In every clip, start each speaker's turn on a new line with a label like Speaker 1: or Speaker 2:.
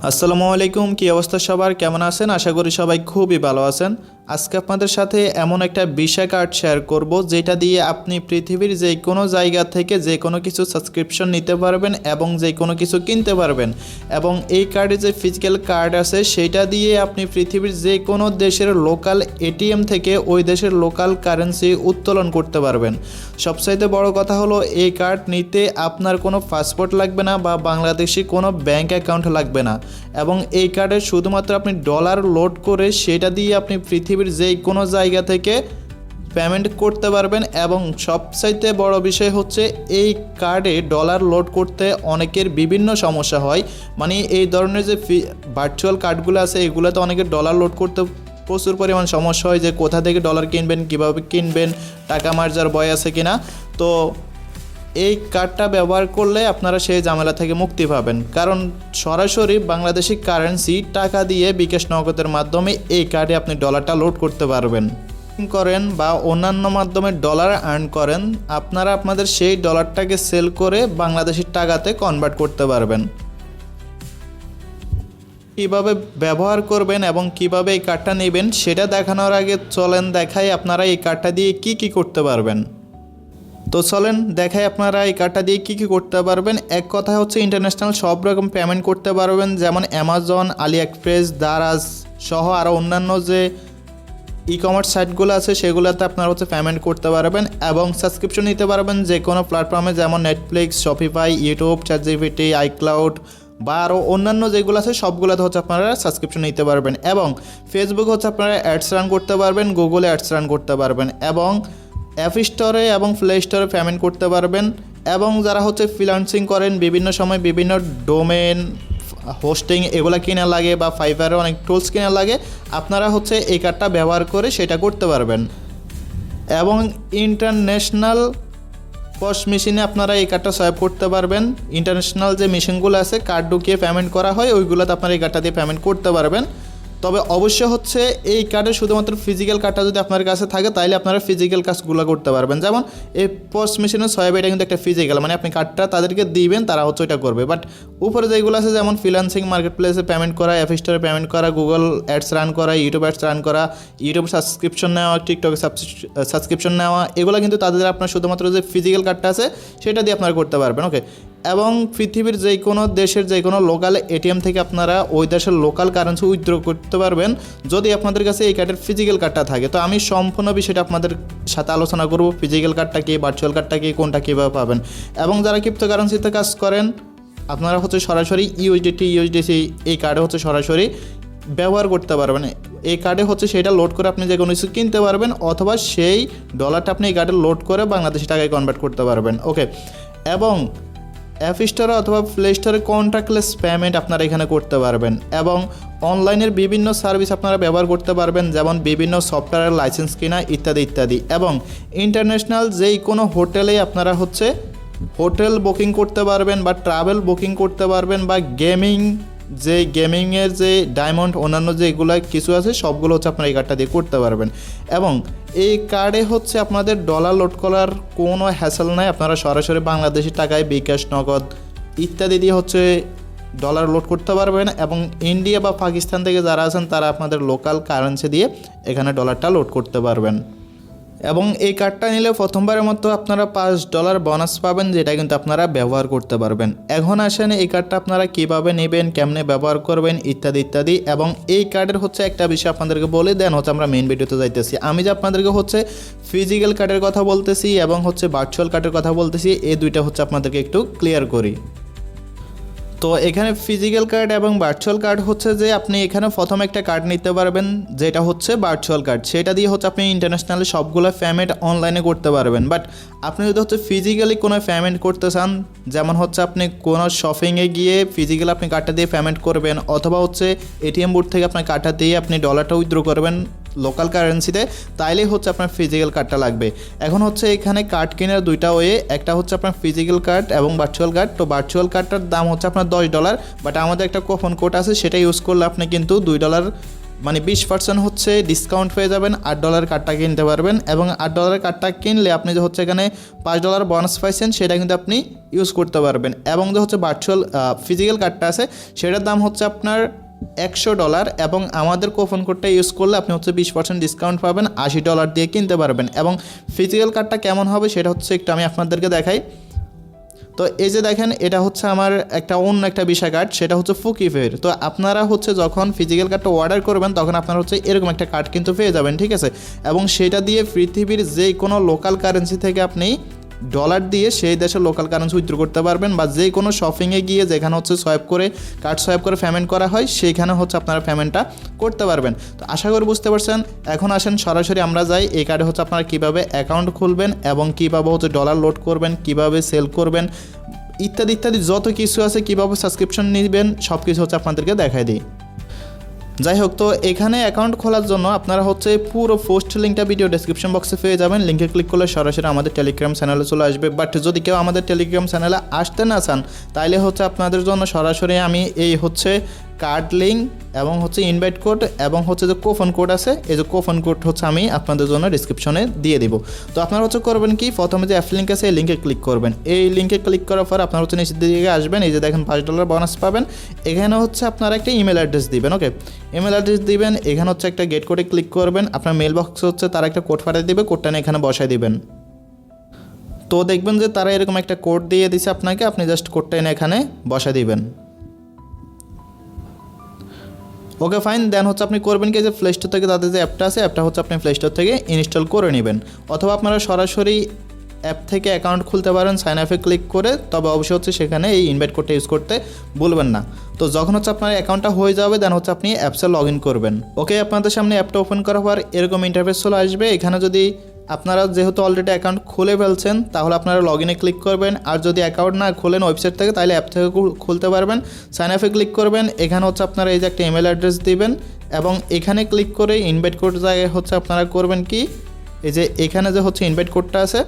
Speaker 1: আসসালামু আলাইকুম, কি অবস্থা সবার? কেমন আছেন? আশা করি সবাই খুবই ভালো আছেন। আজকে আপনাদের সাথে এমন একটা ভিসা কার্ড শেয়ার করব যেটা দিয়ে আপনি পৃথিবীর যে কোনো জায়গা থেকে যে কোনো কিছু সাবস্ক্রিপশন নিতে পারবেন এবং যে কোনো কিছু কিনতে পারবেন। এবং এই কার্ডে যে ফিজিক্যাল কার্ড আছে সেটা দিয়ে আপনি পৃথিবীর যে কোনো দেশের লোকাল এটিএম থেকে ওই দেশের লোকাল কারেন্সি উত্তোলন করতে পারবেন। সবচাইতে বড় কথা হলো এই কার্ড নিতে আপনার কোনো পাসপোর্ট লাগবে না বা বাংলাদেশি কোনো ব্যাংক অ্যাকাউন্ট লাগবে না। এবং এই কার্ডে শুধুমাত্র আপনি ডলার লোড করে সেটা দিয়ে আপনি পৃথিবীর যে কোনো জায়গা থেকে পেমেন্ট করতে পারবেন। এবং সবচাইতে বড় বিষয় হচ্ছে এই কার্ডে ডলার লোড করতে অনেকের বিভিন্ন সমস্যা হয়। মানে এই ধরনের যে ভার্চুয়াল কার্ডগুলো আছে এগুলোতে অনেকের ডলার লোড করতে প্রচুর পরিমাণ সমস্যা হয়, যে কোথা থেকে ডলার কিনবেন, কিভাবে কিনবেন, টাকা মার্জার ভয় আছে কিনা। তো এই কার্ডটা ব্যবহার করলে আপনারা সেই ঝামেলা থেকে মুক্তি পাবেন, কারণ সরাসরি বাংলাদেশি কারেন্সি টাকা দিয়ে বিকাশ নগদের মাধ্যমে এই কার্ডে আপনি ডলারটা লোড করতে পারবেন করেন বা অন্যান্য মাধ্যমে ডলার আর্ন করেন, আপনারা আপনাদের সেই ডলারটাকে সেল করে বাংলাদেশি টাকাতে কনভার্ট করতে পারবেন। কীভাবে ব্যবহার করবেন এবং কিভাবে এই কার্ডটা নেবেন সেটা দেখানোর আগে চলেন দেখাই আপনারা এই কার্ডটা দিয়ে কি করতে পারবেন। তো চলেন দেখাই আপনারা এই কার্ডটা দিয়ে কী করতে পারবেন। এক কথা হচ্ছে ইন্টারন্যাশনাল সব রকম পেমেন্ট করতে পারবেন, যেমন অ্যামাজন, আলি এক্সপ্রেস, দারাজ সহ আরও অন্যান্য যে ই কমার্স সাইটগুলো আছে সেগুলোতে আপনারা হচ্ছে পেমেন্ট করতে পারবেন এবং সাবস্ক্রিপশন নিতে পারবেন যে কোনো প্ল্যাটফর্মে, যেমন Netflix, Shopify, YouTube, ChatGPT, iCloud বা আরও অন্যান্য যেগুলো আছে সবগুলোতে হচ্ছে আপনারা সাবস্ক্রিপশন নিতে পারবেন। এবং ফেসবুক হচ্ছে আপনারা অ্যাডস রান করতে পারবেন, গুগলে অ্যাডস রান করতে পারবেন এবং অ্যাপ স্টোরে এবং প্লে স্টোরে পেমেন্ট করতে পারবেন। এবং যারা হচ্ছে ফ্রিল্যান্সিং করেন, বিভিন্ন সময় বিভিন্ন ডোমেন হোস্টিং এগুলো কেনা লাগে বা ফাইবারে অনেক টুলস কেনা লাগে, আপনারা হচ্ছে এই কার্ডটা ব্যবহার করে সেটা করতে পারবেন। এবং ইন্টারন্যাশনাল পস মেশিনে আপনারা এই কার্ডটা সোয়াইপ করতে পারবেন। ইন্টারন্যাশনাল যে মেশিনগুলো আছে কার্ড ঢুকিয়ে পেমেন্ট করা হয় ওইগুলোতে আপনারা এই কার্ডটা দিয়ে পেমেন্ট করতে পারবেন। তবে অবশ্য হচ্ছে এই কার্ডে শুধুমাত্র ফিজিক্যাল কার্ডটা যদি আপনার কাছে থাকে তাহলে আপনারা ফিজিক্যাল কাজগুলো করতে পারবেন। যেমন এই পোস্ট মেশিনের সোয়াইপ, এটা কিন্তু একটা ফিজিক্যাল, মানে আপনি কার্ডটা তাদেরকে দিবেন, তারা হচ্ছে ওইটা করবে। বাট উপরে যেগুলো আছে যেমন ফ্রিল্যান্সিং, মার্কেট প্লেসে পেমেন্ট করা, অ্যাপ স্টোরে পেমেন্ট করা, গুগল অ্যাডস রান করা, ইউটিউব অ্যাডস রান করা, ইউটিউব সাবস্ক্রিপশন নেওয়া, টিকটকে সাবস্ক্রিপশন নেওয়া, এগুলো কিন্তু তাদের আপনার শুধুমাত্র যে ফিজিক্যাল কার্ডটা আছে সেটা দিয়ে আপনারা করতে পারবেন। ওকে। এবং পৃথিবীর যে কোনো দেশের যে কোনো লোকাল এটিএম থেকে আপনারা ওই দেশের লোকাল কারেন্সি উইথড্র করতে পারবেন যদি আপনাদের কাছে এই কার্ডের ফিজিক্যাল কার্ডটা থাকে। তো আমি সম্পূর্ণ বিষয়টা আপনাদের সাথে আলোচনা করব, ফিজিক্যাল কার্ডটা কি, ভার্চুয়াল কার্ডটা কি, কোনটা কীভাবে পাবেন। এবং যারা ক্রিপ্টো কারেন্সিতে কাজ করেন আপনারা হচ্ছে সরাসরি ইউএসডিসি এই কার্ডে হচ্ছে সরাসরি ব্যবহার করতে পারবেন। এই কার্ডে হচ্ছে সেটা লোড করে আপনি যে কোনো কিছু কিনতে পারবেন, অথবা সেই ডলারটা আপনি এই কার্ডে লোড করে বাংলাদেশি টাকায় কনভার্ট করতে পারবেন। ওকে। এবং অ্যাপ স্টোরে অথবা প্লে স্টোরে কন্ট্যাক্টলেস পেমেন্ট আপনারা এখানে করতে পারবেন। এবং অনলাইনের বিভিন্ন সার্ভিস আপনারা ব্যবহার করতে পারবেন, যেমন বিভিন্ন সফটওয়্যারের লাইসেন্স কিনা ইত্যাদি ইত্যাদি। এবং ইন্টারন্যাশনাল যেই কোনো হোটেলেই আপনারা হচ্ছে হোটেল বুকিং করতে পারবেন বা ট্রাভেল বুকিং করতে পারবেন বা গেমিংয়ের যে ডায়মন্ড অন্যান্য যেগুলো কিছু আছে সবগুলো হচ্ছে আপনারা এই কার্ডটা দিয়ে করতে পারবেন। এবং এই কার্ডে হচ্ছে আপনাদের ডলার লোড করার কোনো হ্যাসেল নাই, আপনারা সরাসরি বাংলাদেশি টাকায় বিকাশ, নগদ ইত্যাদি দিয়ে হচ্ছে ডলার লোড করতে পারবেন। এবং ইন্ডিয়া বা পাকিস্তান থেকে যারা আছেন তারা আপনাদের লোকাল কারেন্সি দিয়ে এখানে ডলারটা লোড করতে পারবেন। এবং এই কার্ডটা নিলে প্রথমবারের মতো আপনারা $5 বোনাস পাবেন, যেটা কিন্তু আপনারা ব্যবহার করতে পারবেন। এখন আসেন এই কার্ডটা আপনারা কীভাবে নেবেন, কেমনে ব্যবহার করবেন ইত্যাদি ইত্যাদি। এবং এই কার্ডের হচ্ছে একটা বিষয় আপনাদেরকে বলে দেন হচ্ছে আমরা মেইন ভিডিওতে যাইতেছি। আমি যে আপনাদেরকে হচ্ছে ফিজিক্যাল কার্ডের কথা বলতেছি এবং হচ্ছে ভার্চুয়াল কার্ডের কথা বলতেছি, এই দুইটা হচ্ছে আপনাদেরকে একটু ক্লিয়ার করি। তো এখানে ফিজিক্যাল কার্ড এবং ভার্চুয়াল কার্ড হচ্ছে যে আপনি এখানে প্রথম একটা কার্ড নিতে পারবেন যেটা হচ্ছে ভার্চুয়াল কার্ড, সেটা দিয়ে হচ্ছে আপনি ইন্টারন্যাশনালি সবগুলো পেমেন্ট অনলাইনে করতে পারবেন। বাট আপনি যদি হচ্ছে ফিজিক্যালি কোনো পেমেন্ট করতে চান, যেমন হচ্ছে আপনি কোনো শপিংয়ে গিয়ে ফিজিক্যালি আপনি কার্ডটা দিয়ে পেমেন্ট করবেন, অথবা হচ্ছে এটিএম বুথ থেকে আপনার কার্ডটা দিয়ে আপনি ডলারটা উইথড্র করবেন লোকাল কারেন্সিতে, তাইলেই হচ্ছে আপনার ফিজিক্যাল কার্ডটা লাগবে। এখন হচ্ছে এখানে কার্ড কেনার দুইটা ওয়ে, একটা হচ্ছে আপনার ফিজিক্যাল কার্ড এবং ভার্চুয়াল কার্ড। তো ভার্চুয়াল কার্ডটার দাম হচ্ছে আপনার $10, বাট আমাদের একটা কুপন কোড আছে সেটা ইউজ করলে আপনি কিন্তু $2 মানে 20% হচ্ছে ডিসকাউন্ট পেয়ে যাবেন $8 কার্ডটা কিনতে পারবেন এবং $8 কার্ডটা কিনলে আপনি যে হচ্ছে এখানে $5 বোনাস পাইছেন সেটা কিন্তু আপনি ইউজ করতে পারবেন এবং যে হচ্ছে ভার্চুয়াল ফিজিক্যাল কার্ডটা আছে সেটার দাম হচ্ছে আপনার $100 এবং আমাদের কুপন কোডটা ইউজ করলে আপনি হচ্ছে 20% ডিসকাউন্ট পাবেন, $80 দিয়ে কিনতে পারবেন। এবং ফিজিক্যাল কার্ডটা কেমন হবে সেটা হচ্ছে একটু আমি আপনাদেরকে দেখাই। তো এই যে দেখেন এটা হচ্ছে আমার অন্য একটা ভিসা কার্ড, সেটা হচ্ছে ফুকিফের। তো আপনারা হচ্ছে যখন ফিজিক্যাল কার্ডটা অর্ডার করবেন তখন আপনারা হচ্ছে এরকম একটা কার্ড কিন্তু পেয়ে যাবেন, ঠিক আছে। এবং সেটা দিয়ে পৃথিবীর যে কোনো লোকাল কারেন্সি থেকে আপনি ডলার দিয়ে সেই দেশের লোকাল কারেন্সি উইথড্র করতে পারবেন বা যে কোনো শপিংয়ে গিয়ে যেখানে হচ্ছে কার্ড সোয়াইপ করে পেমেন্ট করা হয় সেইখানে হচ্ছে আপনারা পেমেন্টটা করতে পারবেন। তো আশা করি বুঝতে পারছেন। এখন আসেন সরাসরি আমরা যাই এই কার্ডে হচ্ছে আপনারা কীভাবে অ্যাকাউন্ট খুলবেন এবং কীভাবে হচ্ছে ডলার লোড করবেন, কীভাবে সেল করবেন ইত্যাদি ইত্যাদি যত কিছু আছে, কীভাবে সাবস্ক্রিপশন নেবেন সব কিছু হচ্ছে আপনাদেরকে দেখাই দিই। যাই হোক, তো এখানে অ্যাকাউন্ট খোলার জন্য আপনারা হচ্ছে পুরো পোস্ট লিঙ্কটা ভিডিও ডেসক্রিপশন বক্সে পেয়ে যাবেন। লিঙ্কে ক্লিক করলে সরাসরি আমাদের টেলিগ্রাম চ্যানেলে চলে আসবে। বাট যদি কেউ আমাদের টেলিগ্রাম চ্যানেলে আসতে না চান তাইলে হচ্ছে আপনাদের জন্য সরাসরি আমি এই হচ্ছে কার্ড লিঙ্ক এবং হচ্ছে ইনভাইট কোড এবং হচ্ছে যে কুপন কোড আছে, এই যে কুপন কোড হচ্ছে আমি আপনাদের জন্য ডিসক্রিপশনে দিয়ে দিব। তো আপনারা হচ্ছে করবেন কি, প্রথমে যে অ্যাপ লিঙ্ক আছে এই লিঙ্কে ক্লিক করবেন। এই লিঙ্কে ক্লিক করার পর আপনারা হচ্ছে নিচের দিকে আসবেন, এই যে দেখেন $5 বোনাস পাবেন। এখানে হচ্ছে আপনারা একটা ইমেল অ্যাড্রেস দিবেন। ওকে, ইমেল অ্যাড্রেস দিবেন, এখানে হচ্ছে একটা গেট কোডে ক্লিক করবেন। আপনার মেল বক্সে হচ্ছে তারা একটা কোড পাঠিয়ে দিবে, কোডটা নিয়ে এখানে বসায় দিবেন। তো দেখবেন যে তারা এরকম একটা কোড দিয়ে দিছে আপনাকে, আপনি জাস্ট কোডটা এনে এখানে বসায় দিবেন। ওকে ফাইন, দেন হচ্ছে আপনি করবেন কি, যে প্লে স্টোর থেকে তাদের যে অ্যাপটা আছে অ্যাপটা হচ্ছে আপনি প্লে স্টোর থেকে ইনস্টল করে নেবেন, অথবা আপনারা সরাসরি অ্যাপ থেকে অ্যাকাউন্ট খুলতে পারেন সাইন আপে ক্লিক করে। তবে অবশ্যই হচ্ছে সেখানে এই ইনভাইট কোডটা ইউজ করতে ভুলবেন না। তো যখন হচ্ছে আপনার অ্যাকাউন্টটা হয়ে যাবে দেন হচ্ছে আপনি অ্যাপসে লগ ইন করবেন। ওকে, আপনাদের সামনে অ্যাপটা ওপেন করার পর এরকম ইন্টারফেস চলে আসবে। এখানে যদি আপনারা যেহেতু অলরেডি অ্যাকাউন্ট খুলে ফেলছেন তাহলে আপনারা লগ ইনে ক্লিক করবেন, আর যদি অ্যাকাউন্ট না খোলেন ওয়েবসাইট থেকে তাহলে অ্যাপ থেকে খুলতে পারবেন। সাইন আপে ক্লিক করবেন, এখানে হচ্ছে আপনারা এই যে একটা ইমেল অ্যাড্রেস দিবেন এবং এখানে ক্লিক করে ইনভাইট কোড জায়গায় হচ্ছে আপনারা করবেন কি, এই যে এখানে যে হচ্ছে ইনভাইট কোডটা আছে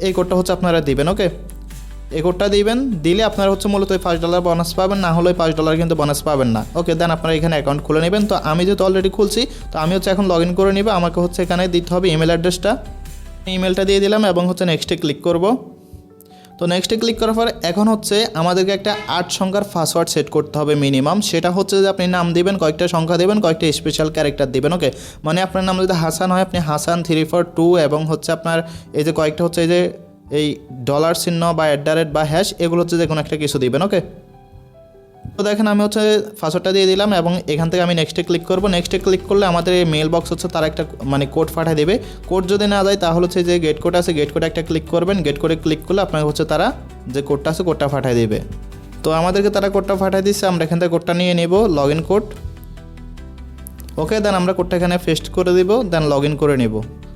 Speaker 1: এই কোডটা হচ্ছে আপনারা দিবেন। ওকে, এই কোডটা দিবেন, দিলে আপনারা হচ্ছে মূলত ওই $5 বোনাস পাবেন, না হলে $5 কিন্তু বোনাস পাবেন না। ওকে, দেন আপনারা এখানে অ্যাকাউন্ট খুলে নেবেন। তো আমি যেহেতু অলরেডি খুলছি তো আমি হচ্ছে এখন লগ ইন করে নিব। আমাকে হচ্ছে এখানে দিতে হবে ইমেল অ্যাড্রেসটা, ইমেলটা দিয়ে দিলাম এবং হচ্ছে নেক্সটে ক্লিক করব। তো নেক্সটে ক্লিক করার পর এখন হচ্ছে আমাদেরকে একটা 8 সংখ্যার পাসওয়ার্ড সেট করতে হবে মিনিমাম। সেটা হচ্ছে যে আপনি নাম দিবেন, কয়েকটা সংখ্যা দেবেন, কয়েকটা স্পেশাল ক্যারেক্টার দিবেন। ওকে, মানে আপনার নাম যদি হাসান হয় আপনি হাসান 342 এবং হচ্ছে আপনার এই যে কয়েকটা হচ্ছে এই যে এই ডলার চিহ্ন বা @ বা হ্যাশ এগুলো হচ্ছে যে কোনো একটা কিছু দিবেন। ওকে, তো দেখেন আমি হচ্ছে পাসওয়ার্ডটা দিয়ে দিলাম এবং এখান থেকে আমি নেক্সটে ক্লিক করব। নেক্সটে ক্লিক করলে আমাদের এই মেল বক্স হচ্ছে তারা একটা মানে কোড পাঠিয়ে দেবে। কোড যদি না যায় তাহলে হচ্ছে যে গেট কোড আছে গেট কোডে একটা ক্লিক করবেন। গেট কোডে ক্লিক করলে আপনাকে হচ্ছে তারা যে কোডটা আছে কোডটা পাঠিয়ে দেবে। তো আমাদেরকে তারা কোডটা পাঠিয়ে দিচ্ছে, আমরা এখান থেকে কোডটা নিয়ে নেব, লগ ইন কোড। ওকে, দেন আমরা কোডটা এখানে পেস্ট করে দিব, দেন লগ ইন করে নেব।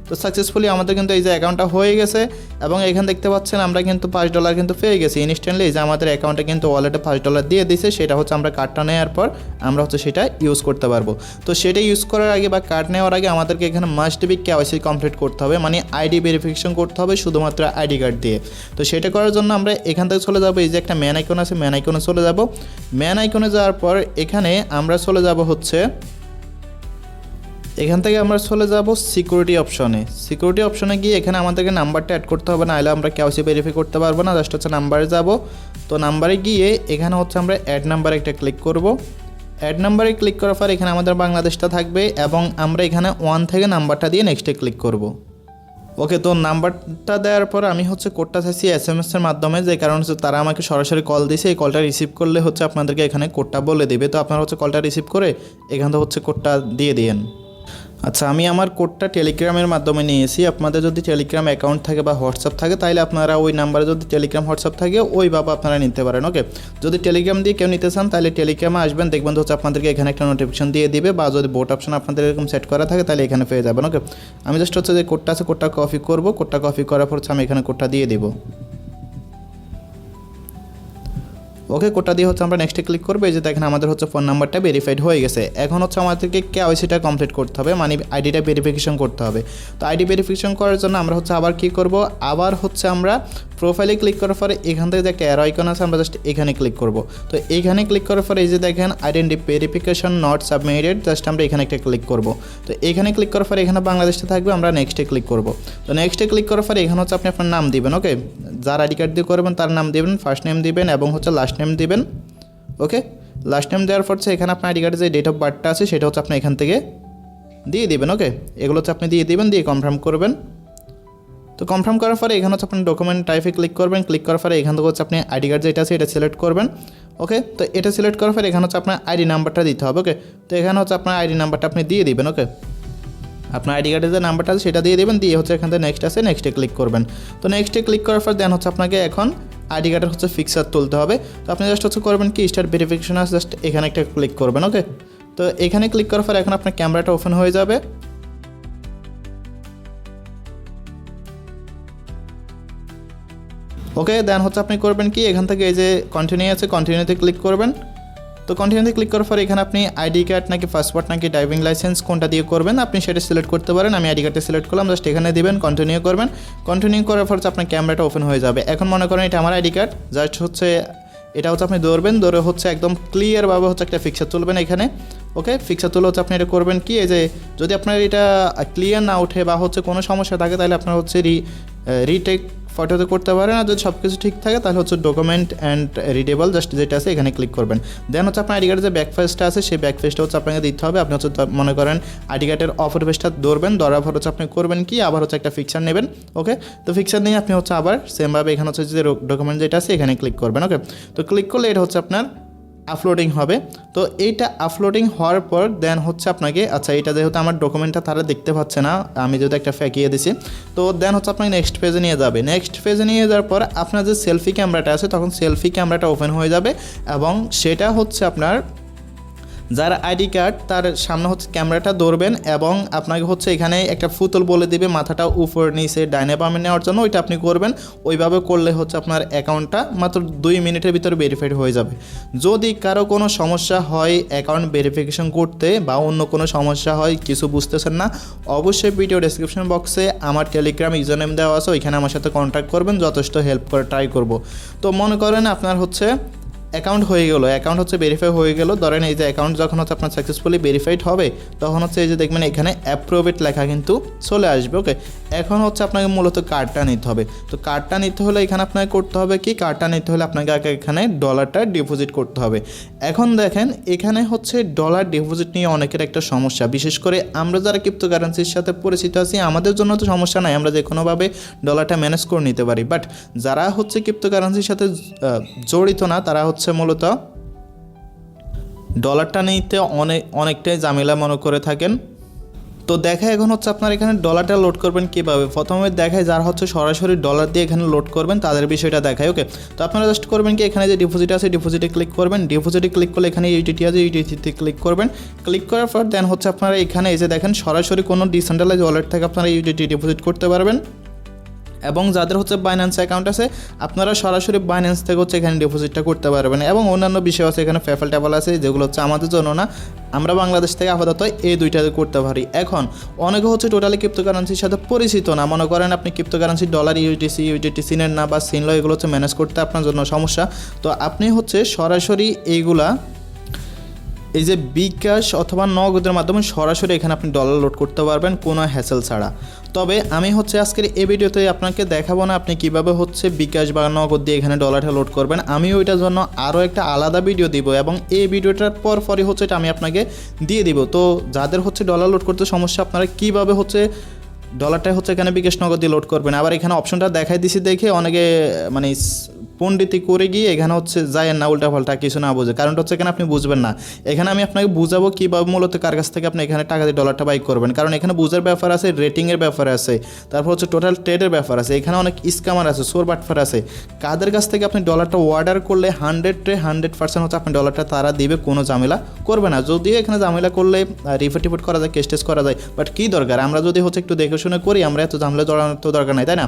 Speaker 1: তো সাকসেসফুলি আমাদের কিন্তু এই যে অ্যাকাউন্টটা হয়ে গেছে এবং এখানে দেখতে পাচ্ছেন আমরা কিন্তু $5 কিন্তু পেয়ে গেছি ইনস্ট্যান্টলি। এই যে আমাদের অ্যাকাউন্টে কিন্তু ওয়ালেটে $5 দিয়ে দিছে, সেটা হচ্ছে আমরা কার্ডটা নেওয়ার পর আমরা হচ্ছে সেটা ইউজ করতে পারবো। তো সেটা ইউজ করার আগে বা কার্ড নেওয়ার আগে আমাদেরকে এখানে মাস্ট বি কেওয়াইসি কমপ্লিট করতে হবে, মানে আইডি ভেরিফিকেশন করতে হবে শুধুমাত্র আইডি কার্ড দিয়ে। তো সেটা করার জন্য আমরা এখান থেকে চলে যাব, এই যে একটা ম্যান আইকন আছে ম্যান আইকনে চলে যাব। ম্যান আইকনে যাওয়ার পর এখানে আমরা চলে যাব হচ্ছে এখান থেকে আমরা চলে যাব সিকিউরিটি অপশনে। সিকিউরিটি অপশনে গিয়ে এখানে আমাদেরকে নাম্বারটা অ্যাড করতে হবে, না হলে আমরা কেওয়াইসি ভেরিফাই করতে পারবো না। জাস্ট হচ্ছে নাম্বারে যাব। তো নাম্বারে গিয়ে এখানে হচ্ছে আমরা অ্যাড নাম্বারে একটা ক্লিক করব। অ্যাড নাম্বারে ক্লিক করার পর এখানে আমাদের বাংলাদেশটা থাকবে এবং আমরা এখানে 1 থেকে নাম্বারটা দিয়ে নেক্সটে ক্লিক করব। ওকে, তো নাম্বারটা দেওয়ার পর আমি হচ্ছে কোডটা চাইছি SMS এর মাধ্যমে, যে কারণ হচ্ছে তারা আমাকে সরাসরি কল দিয়েছে। এই কলটা রিসিভ করলে হচ্ছে আপনাদেরকে এখানে কোডটা বলে দেবে। তো আপনারা হচ্ছে কলটা রিসিভ করে এখান থেকে হচ্ছে কোডটা দিয়ে দিন। আচ্ছা, আমি আমার কোডটা টেলিগ্রামের মাধ্যমে নিয়েছি। আপনাদের যদি টেলিগ্রাম অ্যাকাউন্ট থাকে বা হোয়াটসঅ্যাপ থাকে তাহলে আপনারা ওই নাম্বারে যদি টেলিগ্রাম হোয়াটসঅ্যাপ থাকে ওইভাবে আপনারা নিতে পারেন। ওকে, যদি টেলিগ্রাম দিয়ে কেউ নিতে চান তাহলে টেলিগ্রামে আসবেন, দেখবেন হচ্ছে আপনাদেরকে এখানে একটা নোটিফিকেশন দিয়ে দিবে, বা যদি বোট অপশন আপনাদের এরকম সেট করা থাকে তাহলে এখানে পেয়ে যাবেন। ওকে, আমি জাস্ট হচ্ছে যে কোডটা আছে কোডটা কপি করব, কোডটা কপি করার পর হচ্ছে আমি এখানে কোডটা দিয়ে দিব। ওকে, কোডটা দিয়ে হচ্ছে আমরা নেক্সটে ক্লিক করবো। এই যে দেখেন আমাদের হচ্ছে ফোন নাম্বারটা ভেরিফাইড হয়ে গেছে। এখন হচ্ছে আমাদেরকে কেওয়াইসিটা কমপ্লিট করতে হবে, মানে আইডিটা ভেরিফিকেশন করতে হবে। তো আইডি ভেরিফিকেশন করার জন্য আমরা হচ্ছে আবার কী করব, আবার হচ্ছে আমরা প্রোফাইলে ক্লিক করার পরে এখান থেকে যে একটা অ্যারো আইকন আছে আমরা জাস্ট এখানে ক্লিক করব। তো এখানে ক্লিক করার পরে এই যে দেখেন identity verification not submitted, just আমরা এখানে একটা ক্লিক করব। তো এখানে ক্লিক করার পরে এখানে বাংলাদেশটা থাকবে, আমরা নেক্সটে ক্লিক করব। তো নেক্সটে ক্লিক করার পরে এখানে হচ্ছে আপনি আপনার নাম দিবেন। ওকে, যার আইডি কার্ড দিয়ে করবেন তার নাম দিবেন, ফার্স্ট নেম দিবেন এবং হচ্ছে লাস্ট নেম দিবেন। ওকে, লাস্ট নেম দেওয়ার পর এখানে আপনার আইডি কার্ডে যে ডেট অফ বার্থটা আছে সেটা হচ্ছে আপনি এখান থেকে দিয়ে দিবেন। ওকে, এগুলো হচ্ছে আপনি দিয়ে দিবেন, দিয়ে কনফার্ম করবেন। তো কনফার্ম করার পরে এখানে হচ্ছে আপনি ডকুমেন্ট টাইপে ক্লিক করবেন। ক্লিক করার পরে এখান থেকে হচ্ছে আপনি আইডি কার্ড যেটা আছে এটা সিলেক্ট করবেন। ওকে, তো এটা সিলেক্ট করার পরে এখানে হচ্ছে আপনার আইডি নাম্বারটা দিতে হবে। ওকে, তো এখানে হচ্ছে আপনার আইডি নাম্বারটা আপনি দিয়ে দিবেন। ওকে, আপনার আইডি কার্ডের যে নাম্বারটা আছে সেটা দিয়ে দেবেন, দিয়ে হচ্ছে এখান থেকে নেক্সট আছে, নেক্সটে ক্লিক করবেন। তো নেক্সটে ক্লিক করার পর দেন হচ্ছে আপনাকে এখন আইডি কার্ডের হচ্ছে ফিক্সার তুলতে হবে। তো আপনি জাস্ট হচ্ছে করবেন কি, স্টার্ট ভেরিফিকেশন আছে, জাস্ট এখানে একটা ক্লিক করবেন। ওকে, তো এখানে ক্লিক করার পর এখন আপনার ক্যামেরাটা ওপেন হয়ে যাবে। ওকে, দেন হচ্ছে আপনি করবেন কি, এখান থেকে এই যে কন্টিনিউ আছে কন্টিনিউতে ক্লিক করবেন। তো কন্টিনিউতে ক্লিক করার পর এখানে আপনি আইডি কার্ড নাকি পাসপোর্ট নাকি ড্রাইভিং লাইসেন্স কোনটা দিয়ে করবেন আপনি সেটা সিলেক্ট করতে পারেন। আমি আইডি কার্ডটা সিলেক্ট করলাম, জাস্ট এখানে দিবেন, কন্টিনিউ করবেন। কন্টিনিউ করার পর আপনার ক্যামেরাটা ওপেন হয়ে যাবে। এখন মনে করেন এটা আমার আইডি কার্ড, জাস্ট হচ্ছে এটা হচ্ছে আপনি ধরবেন, ধরে হচ্ছে একদম ক্লিয়ারভাবে হচ্ছে একটা ফিক্সার তুলবেন এখানে। ওকে, ফিক্সার তুলে হচ্ছে আপনি এটা করবেন কি, এই যে যদি আপনার এটা ক্লিয়ার না ওঠে বা হচ্ছে কোনো সমস্যা থাকে তাহলে আপনার হচ্ছে রিটেক ফটোতে করতে পারেন। আর যদি সব কিছু ঠিক থাকে তাহলে হচ্ছে ডকুমেন্ট অ্যান্ড রিডেবল জাস্ট যেটা আছে এখানে ক্লিক করবেন। দেন হচ্ছে আপনার আইডি কার্ডের যে ব্যাক পেজটা আছে সেই ব্যাক পেজটা হচ্ছে আপনাকে দিতে হবে। আপনি হচ্ছে মনে করেন আইডি কার্ডের অপর পেজটা ধরবেন, ধরার পর হচ্ছে আপনি করবেন কি, আবার হচ্ছে একটা ফিক্সার নেবেন। ওকে, তো ফিক্সার নিয়ে আপনি হচ্ছে আবার সেমভাবে এখানে হচ্ছে যে ডকুমেন্ট যেটা আছে এখানে ক্লিক করবেন। ওকে, তো ক্লিক করলে এটা হচ্ছে আপনার আপলোডিং হবে। তো এইটা আপলোডিং হওয়ার পর দেন হচ্ছে আপনাকে, আচ্ছা এটা যেহেতু আমার ডকুমেন্টটা তারা দেখতে পাচ্ছে না, আমি যেহেতু একটা ফেঁকিয়ে দিছি, তো দেন হচ্ছে আপনাকে নেক্সট পেজে নিয়ে যাবে। নেক্সট পেজে নিয়ে যাওয়ার পর আপনার যে সেলফি ক্যামেরাটা আছে তখন সেলফি ক্যামেরাটা ওপেন হয়ে যাবে এবং সেটা হচ্ছে আপনার যার আইডি কার্ড তার সামনে হচ্ছে ক্যামেরাটা ধরবেন এবং আপনাকে হচ্ছে এখানে একটা ফুতল বলে দিবে মাথাটা উপর নিচে ডাইনে বামে নেওয়ার জন্য, ওইটা আপনি করবেন। ওইভাবে করলে হচ্ছে আপনার অ্যাকাউন্টটা মাত্র 2 মিনিটের ভিতরে ভেরিফাইড হয়ে যাবে। যদি কারো কোনো সমস্যা হয় অ্যাকাউন্ট ভেরিফিকেশন করতে বা অন্য কোনো সমস্যা হয়, কিছু বুঝতেছেন না, অবশ্যই ভিডিও ডেসক্রিপশন বক্সে আমার টেলিগ্রাম ইউজার নেম দেওয়া আছে, ওইখানে আমার সাথে কন্ট্যাক্ট করবেন, যথেষ্ট হেল্প করে ট্রাই করব। তো মনে করেন আপনার হচ্ছে অ্যাকাউন্ট হয়ে গেল, অ্যাকাউন্ট হচ্ছে ভেরিফাই হয়ে গেল। ধরেন এই যে অ্যাকাউন্ট যখন হচ্ছে আপনার সাকসেসফুলি ভেরিফাইড হবে তখন হচ্ছে এই যে দেখবেন এখানে অ্যাপ্রুভড লেখা কিন্তু চলে আসবে। ওকে, এখন হচ্ছে আপনাকে মূলত কার্ডটা নিতে হবে। তো কার্ডটা নিতে হলে এখানে আপনাকে করতে হবে কি, কার্ডটা নিতে হলে আপনাকে আগে এখানে ডলারটা ডিপোজিট করতে হবে। এখন দেখেন এখানে হচ্ছে ডলার ডিপোজিট নিয়ে অনেকের একটা সমস্যা, বিশেষ করে আমরা যারা ক্রিপ্টোকারেন্সির সাথে পরিচিত আছি আমাদের জন্য তো সমস্যা নাই, আমরা যে কোনোভাবে ডলারটা ম্যানেজ করে নিতে পারি। বাট যারা হচ্ছে ক্রিপ্টোকারেন্সির সাথে জড়িত না তারা হচ্ছে মূলত ডলারটা নিতে অনেকটাই ঝামেলা মনে করে থাকেন। তো দেখা এখন হচ্ছে আপনার এখানে ডলারটা লোড করবেন কীভাবে, প্রথমে দেখায় যারা হচ্ছে সরাসরি ডলার দিয়ে এখানে লোড করবেন তাদের বিষয়টা দেখায়। ওকে, তো আপনারা জাস্ট করবেন কি, এখানে যে ডিপোজিট আছে ডিপোজিটে ক্লিক করবেন, ডিপোজিটে ক্লিক করলে এখানে ইউটিটি আছে ইউটিটিতে ক্লিক করবেন। ক্লিক করার পর দেন হচ্ছে আপনারা এখানে এই যে দেখেন সরাসরি কোনো ডিসেন্ট্রালাইজ ওয়ালেট থেকে আপনারা ইউটিটি ডিপোজিট করতে পারবেন। এবং যাদের হচ্ছে বাইন্যান্স অ্যাকাউন্ট আছে আপনারা সরাসরি বাইন্যান্স থেকে হচ্ছে এখানে ডিপোজিটটা করতে পারবেন। এবং অন্যান্য বিষয় আছে এখানে পেপ্যাল ট্যাপল আছে যেগুলো হচ্ছে আমাদের জন্য না, আমরা বাংলাদেশ থেকে আপাতত এই দুইটাতে করতে পারি। এখন অনেকে হচ্ছে টোটালি ক্রিপ্টোকারেন্সির সাথে পরিচিত না, মনে করেন আপনি ক্রিপ্টোকারেন্সি ডলার ইউটিসি নেন না বা সিনলো, এগুলো হচ্ছে ম্যানেজ করতে আপনার জন্য সমস্যা। তো আপনি হচ্ছে সরাসরি এইগুলা এই যে বিকাশ অথবা নগদের মাধ্যমে সরাসরি এখানে আপনি ডলার লোড করতে পারবেন কোনো হ্যাসেল ছাড়া। তবে আমি হচ্ছে আজকের এই ভিডিওতে আপনাকে দেখাবো না আপনি কিভাবে হচ্ছে বিকাশ বা নগদ দিয়ে এখানে ডলারটা লোড করবেন, আমি ওইটার জন্য আরও একটা আলাদা ভিডিও দিব এবং এই ভিডিওটার পরই হচ্ছে এটা আমি আপনাকে দিয়ে দিব। তো যাদের হচ্ছে ডলার লোড করতে সমস্যা আপনারা কিভাবে হচ্ছে ডলারটা হচ্ছে এখানে বিকাশ নগদ দিয়ে লোড করবেন, আবার এখানে অপশনটা দেখাই দিছি দেখে অনেকে মানে পণ্ডিতি করে গিয়ে এখানে হচ্ছে যায় না, উল্টাপাল্টা কিছু না বুঝে, কারণটা হচ্ছে এখানে আপনি বুঝবেন না। এখানে আমি আপনাকে বুঝাবো কীভাবে মূলত কার কাছ থেকে আপনি এখানে টাকা দিয়ে ডলারটা বাই করবেন, কারণ এখানে বুঝার ব্যাপার আছে, রেটিংয়ের ব্যাপার আছে, তারপর হচ্ছে টোটাল ট্রেডের ব্যাপার আছে, এখানে অনেক স্ক্যামার আছে, সোর বাটফার আছে, কাদের কাছ থেকে আপনি ডলারটা অর্ডার করলে 100% হচ্ছে আপনি ডলারটা তারা দিবে, কোনো ঝামেলা করবে না। যদিও এখানে ঝামেলা করলে রিপোর্ট করা যায়, কেস টেস করা যায়, বাট কী দরকার, আমরা যদি হচ্ছে একটু দেখে শুনে করি, আমরা এত ঝামেলা জড়ানোর তো দরকার নাই, তাই না?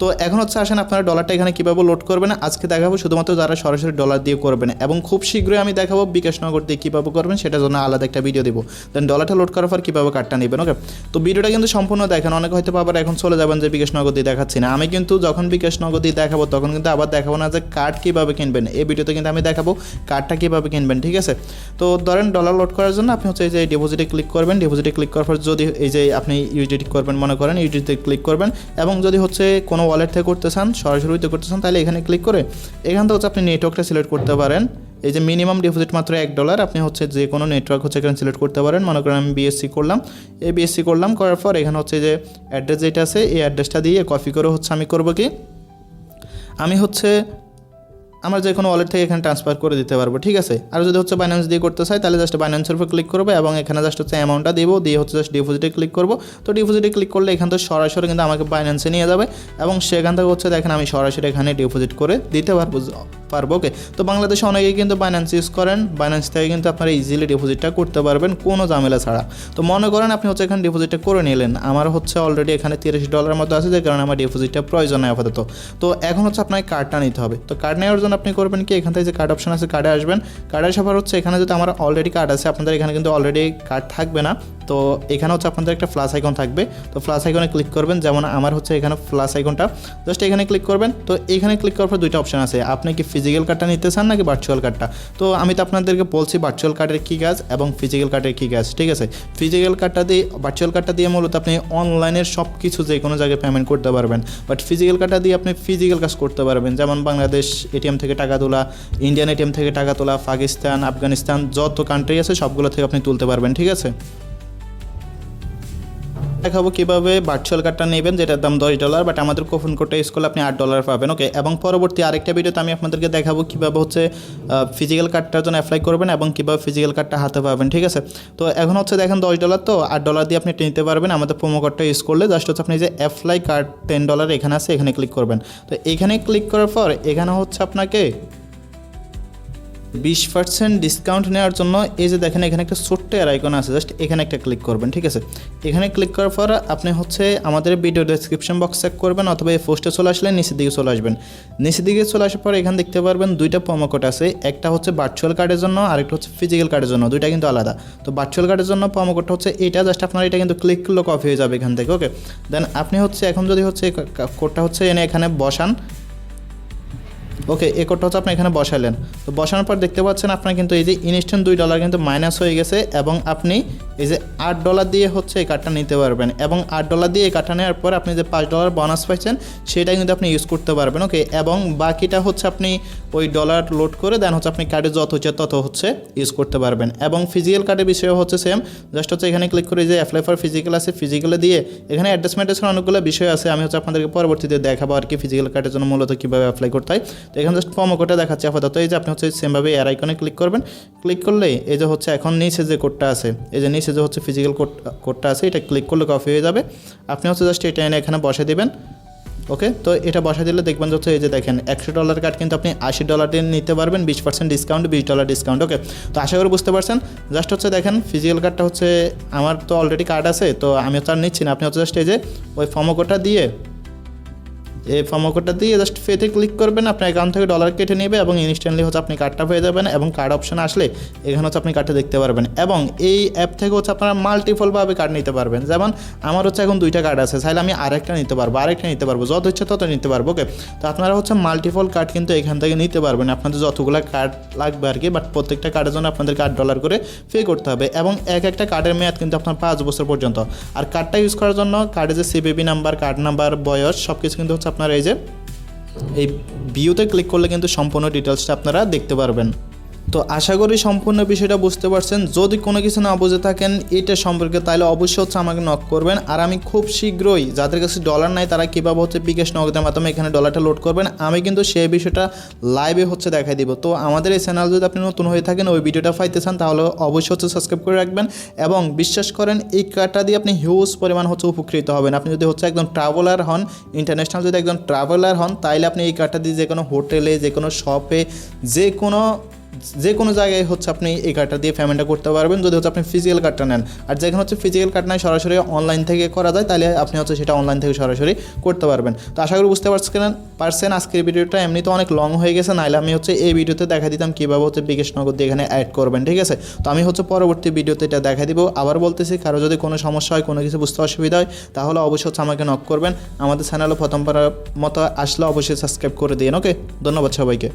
Speaker 1: তো এখন হচ্ছে আসেন আপনারা ডলারটা এখানে কীভাবে লোড করবেন। আজকে দেখাবো শুধুমাত্র যারা সরাসরি ডলার দিয়ে করবেন, এবং খুব শীঘ্রই আমি দেখাবো বিকাশ নগদ দিয়ে কীভাবে করবেন, সেটার জন্য আলাদা একটা ভিডিও দিব। দেন ডলারটা লোড করার পর কীভাবে কার্ডটা নেবেন। ওকে, তো ভিডিওটা কিন্তু সম্পূর্ণ দেখেন। অনেক হয়তো আবার এখন চলে যাবেন যে বিকাশ নগদ দিয়ে দেখাচ্ছি না। আমি কিন্তু যখন বিকাশ নগদ দিয়ে দেখাবো তখন কিন্তু আবার দেখাবো না যে কার্ড কীভাবে কিনবেন। এই ভিডিওতে কিন্তু আমি দেখাবো কার্ডটা কীভাবে কিনবেন, ঠিক আছে। তো ধরেন ডলার লোড করার জন্য আপনি হচ্ছে এই যে ডিপোজিটে ক্লিক করবেন। ডিপোজিটে ক্লিক করার পর যদি এই যে আপনি ইউডিটি করবেন মনে করেন, ইউডিটিতে ক্লিক করবেন, এবং যদি হচ্ছে কোনো ওয়ালেট থেকে করতে চান, সরাসরি উইথড্র করতে চান, তাহলে এখানে ক্লিক করে এখান থেকে হচ্ছে আপনি নেটওয়ার্কটা সিলেক্ট করতে পারেন। এই যে মিনিমাম ডিপোজিট মাত্র $1, আপনি হচ্ছে যে কোনো নেটওয়ার্ক হচ্ছে এখানে সিলেক্ট করতে পারেন। মনে করেন আমি বিএসসি করলাম, এই বিএসসি করলাম, করার পর এখানে হচ্ছে যে অ্যাড্রেস যেটা আছে এই অ্যাড্রেসটা দিয়ে কপি করে হচ্ছে আমি করবো কি, আমি হচ্ছে আমার যে কোনো ওয়ালেট থেকে এখানে ট্রান্সফার করে দিতে পারবো, ঠিক আছে। আর যদি হচ্ছে বাইন্যান্স দিয়ে করতে চাই তাহলে জাস্ট বাইন্যান্সের উপর ক্লিক করবো এবং এখানে জাস্ট হচ্ছে অ্যামাউন্টটা দিব, দিয়ে হচ্ছে জাস্ট ডিপোজিটে ক্লিক করবো। তো ডিপোজিটে ক্লিক করলে এখান থেকে সরাসরি কিন্তু আমাকে বাইন্যান্সে নিয়ে যাবে, এবং সেখান থেকে হচ্ছে দেখেন আমি সরাসরি এখানে ডিপোজিট করে দিতে পারবো। ওকে, তো বাংলাদেশে অনেকেই কিন্তু বাইন্যান্স ইউজ করেন, বাইন্যান্স থেকে কিন্তু আপনারা ইজিলি ডিপোজিটটা করতে পারবেন কোনো ঝামেলা ছাড়া। তো মনে করেন আপনি হচ্ছে এখানে ডিপোজিটটা করে নিলেন, আমার হচ্ছে অলরেডি এখানে $30 মতো আছে, যে কারণে আমার ডিপোজিটটা প্রয়োজন হয় আপাতত। তো এখন হচ্ছে আপনাকে কার্ডটা নিতে হবে। তো কার্ড নেওয়ার জন্য আপনি করবেন কি, এখান থেকে যে কার্ড অপশন আছে কার্ডে আসবেন। কার্ডে আসার পর হচ্ছে এখানে যদি আমার অলরেডি কার্ড আছে, আপনাদের এখানে কিন্তু অলরেডি কার্ড থাকবে না, তো এখানে হচ্ছে আপনাদের একটা প্লাস আইকন থাকবে। তো প্লাস আইকনে ক্লিক করবেন, যেমন আমার হচ্ছে এখানে প্লাস আইকনটা, জাস্ট এখানে ক্লিক করবেন। তো এখানে ক্লিক করার পর দুইটা অপশন আছে, আপনি কি ফিজিক্যাল কার্ডটা নিতে চান নাকি ভার্চুয়াল কার্ডটা। তো আমি তো আপনাদেরকে বলছি ভার্চুয়াল কার্ডের কী কাজ এবং ফিজিক্যাল কার্ডের কী কাজ, ঠিক আছে। ফিজিক্যাল কার্ডটা দিয়ে, ভার্চুয়াল কার্ডটা দিয়ে মূলত আপনি অনলাইনের সব কিছু যে কোনো জায়গায় পেমেন্ট করতে পারবেন, বাট ফিজিক্যাল কার্ডটা দিয়ে আপনি ফিজিক্যাল কাজ করতে পারবেন, যেমন বাংলাদেশ এটিএম থেকে টাকা তোলা, ইন্ডিয়ান এটিএম থেকে টাকা তোলা, পাকিস্তান, আফগানিস্তান যত কান্ট্রি আছে সবগুলো থেকে আপনি তুলতে পারবেন, ঠিক আছে। দেখাবো কীভাবে ভার্চুয়াল কার্ডটা নেবেন, যেটার দাম $10, বাট আমাদের কুপন কোডটা ইউজ করলে আপনি $8 পাবেন। ওকে, এবং পরবর্তী আরেকটা ভিডিওতে আমি আপনাদেরকে দেখাবো কীভাবে হচ্ছে ফিজিক্যাল কার্ডটার জন্য অ্যাপ্লাই করবেন এবং কীভাবে ফিজিক্যাল কার্ডটা হাতে পাবেন, ঠিক আছে। তো এখন হচ্ছে দেখেন $10, তো $8 দিয়ে আপনি নিতে পারবেন আমাদের প্রোমো কোডটা ইউজ করলে। জাস্ট হচ্ছে আপনি যে অ্যাপ্লাই কার্ড $10 এখানে আছে, এখানে ক্লিক করবেন। তো এখানে ক্লিক করার পর এখানে হচ্ছে আপনাকে 20% ডিসকাউন্ট নেওয়ার জন্য এই যে দেখেন এখানে একটা ছোট্ট আইকন আছে, জাস্ট এখানে একটা ক্লিক করবেন, ঠিক আছে। এখানে ক্লিক করার পর আপনি হচ্ছে আমাদের ভিডিও ডেসক্রিপশন বক্স চেক করবেন, অথবা এই পোস্টে চলে আসলে নিচের দিকে চলে আসবেন। নিচের দিকে চলে আসার পর এখানে দেখতে পারবেন দুইটা প্রোমো কোড আছে, একটা হচ্ছে ভার্চুয়াল কার্ডের জন্য, আরেকটা হচ্ছে ফিজিক্যাল কার্ডের জন্য, দুইটা কিন্তু আলাদা। তো ভার্চুয়াল কার্ডের জন্য প্রোমো কোডটা হচ্ছে এটা, জাস্ট আপনার এটা কিন্তু ক্লিক করলে কপি হয়ে যাবে এখান থেকে। ওকে, দেন আপনি হচ্ছে এখন যদি হচ্ছে কোডটা হচ্ছে এনে এখানে বসান। ওকে, এই কোডটা হচ্ছে আপনি এখানে বসালেন। তো বসানোর পর দেখতে পাচ্ছেন আপনার কিন্তু এই যে ইনস্ট্যান্ট $2 কিন্তু মাইনাস হয়ে গেছে, এবং আপনি এই যে $8 দিয়ে হচ্ছে এই কার্ডটা নিতে পারবেন, এবং $8 দিয়ে এই কার্ডটা নেওয়ার পর আপনি যে $5 বোনাস পাইছেন সেটা কিন্তু আপনি ইউজ করতে পারবেন। ওকে, এবং বাকিটা হচ্ছে আপনি ওই ডলার লোড করে দেন হচ্ছে আপনি কার্ডে যত হচ্ছে তত হচ্ছে ইউজ করতে পারবেন। এবং ফিজিক্যাল কার্ডের বিষয়ে হচ্ছে সেম, জাস্ট হচ্ছে এখানে ক্লিক করে যে অ্যাপ্লাই ফর ফিজিক্যাল আছে, ফিজিক্যালে দিয়ে এখানে অ্যাডজাস্টমেন্টের অনেকগুলো বিষয় আছে, আমি হচ্ছে আপনাদেরকে পরবর্তীতে দেখাবো আর কি ফিজিক্যাল কার্ডের জন্য মূলত কীভাবে অ্যাপ্লাই করতে হয়। তো এখানে জাস্ট প্রোমো কোডটা দেখাচ্ছি আপাতত। এই যে আপনি হচ্ছে সেমভাবে এর আইকনে ক্লিক করবেন, ক্লিক করলে এই যে হচ্ছে এখন নিচে যে কোডটা আছে, এই যে নিচে যে হচ্ছে ফিজিক্যাল কোডটা আছে, এটা ক্লিক করলে কপি হয়ে যাবে। আপনি হচ্ছে জাস্ট এটা এনে এখানে বসে দিবেন। ওকে, তো এটা বসা দিলে দেখবেন হচ্ছে এই যে দেখেন $100 কার্ড কিন্তু আপনি $80 দিয়ে নিতে পারবেন, 20% ডিসকাউন্ট, $20 ডিসকাউন্ট। ওকে, তো আশা করি বুঝতে পারছেন। জাস্ট হচ্ছে দেখেন ফিজিক্যাল কার্ডটা হচ্ছে আমার তো অলরেডি কার্ড আছে, তো আমি হচ্ছে আর নিচ্ছি না। আপনি হচ্ছে জাস্ট এই যে ওই প্রোমো কোডটা দিয়ে, এই প্রোমো কোডটা দিয়ে জাস্ট পেতে ক্লিক করবেন, আপনার অ্যাকাউন্ট থেকে ডলার কেটে নেবে এবং ইনস্ট্যান্টলি হচ্ছে আপনি কার্ডটা পেয়ে যাবেন। এবং কার্ড অপশন আসলে এখানে হচ্ছে আপনি কার্ডটা দেখতে পারবেন, এবং এই অ্যাপ থেকে হচ্ছে আপনারা মাল্টিপলভাবে কার্ড নিতে পারবেন। যেমন আমার হচ্ছে এখন 2টা কার্ড আছে, চাইলে আমি আরেকটা নিতে পারবো, যত ইচ্ছে তত নিতে পারবো। ওকে, তো আপনারা হচ্ছে মাল্টিপল কার্ড কিন্তু এখান থেকে নিতে পারবেন, আপনাদের যতগুলো কার্ড লাগবে আর কি, বাট প্রত্যেকটা কার্ডের জন্য আপনাদের $8 করে পে করতে হবে, এবং একটা কার্ডের মেয়াদ কিন্তু আপনার 5 বছর পর্যন্ত। আর কার্ডটা ইউজ করার জন্য কার্ডে যে সিবিবি নাম্বার, কার্ড নাম্বার, বয়স সব কিছু কিন্তু হচ্ছে আপনার এই যে এই ভিউতে ক্লিক করলে কিন্তু সম্পূর্ণ ডিটেলসটা আপনারা দেখতে পারবেন। তো আশা করি সম্পূর্ণ বিষয়টা বুঝতে পারছেন। যদি কোনো কিছু না বুঝে থাকেন এটা সম্পর্কে, তাহলে অবশ্যই হচ্ছে আমাকে নক করবেন, আর আমি খুব শীঘ্রই যাদের কাছে ডলার নাই তারা কীভাবে হচ্ছে বিকাশ নগদের মাধ্যমে এখানে ডলারটা লোড করবেন, আমি কিন্তু সেই বিষয়টা লাইভে হচ্ছে দেখাই দিব। তো আমাদের এই চ্যানেল যদি আপনি নতুন হয়ে থাকেন, ওই ভিডিওটা পাইতে চান, তাহলে অবশ্যই হচ্ছে সাবস্ক্রাইব করে রাখবেন, এবং বিশ্বাস করেন এই কার্ডটা দিয়ে আপনি হিউজ পরিমাণ হচ্ছে উপকৃত হবেন। আপনি যদি হচ্ছে একজন ট্রাভেলার হন, ইন্টারন্যাশনাল যদি একজন ট্রাভেলার হন, তাহলে আপনি এই কার্ডটা দিয়ে যে কোনো হোটেলে, যে কোনো শপে, যে কোনো যে কোনো জায়গায় হচ্ছে আপনি এই কার্ডটা দিয়ে পেমেন্টটা করতে পারবেন যদি হচ্ছে আপনি ফিজিক্যাল কার্ডটা নেন। আর যেখানে হচ্ছে ফিজিক্যাল কার্ড নাই সরাসরি অনলাইন থেকে করা যায় তাহলে আপনি হচ্ছে সেটা অনলাইন থেকে সরাসরি করতে পারবেন। তো আশা করি বুঝতে পারছেন আজকের ভিডিওটা এমনিতে অনেক লং হয়ে গেছে, নাহলে আমি হচ্ছে এই ভিডিওতে দেখা দিতাম কীভাবে হচ্ছে বিকাশ নগদ দিয়ে এখানে অ্যাড করবেন, ঠিক আছে। তো আমি হচ্ছে পরবর্তী ভিডিওতে এটা দেখা দিব। আবার বলতেছি, কারো যদি কোনো সমস্যা হয়, কোনো কিছু বুঝতে অসুবিধা হয়, তাহলে অবশ্যই হচ্ছে আমাকে নক করবেন। আমাদের চ্যানেলে প্রথমবার মতো আসলে অবশ্যই সাবস্ক্রাইব করে দিন। ওকে, ধন্যবাদ সবাইকে।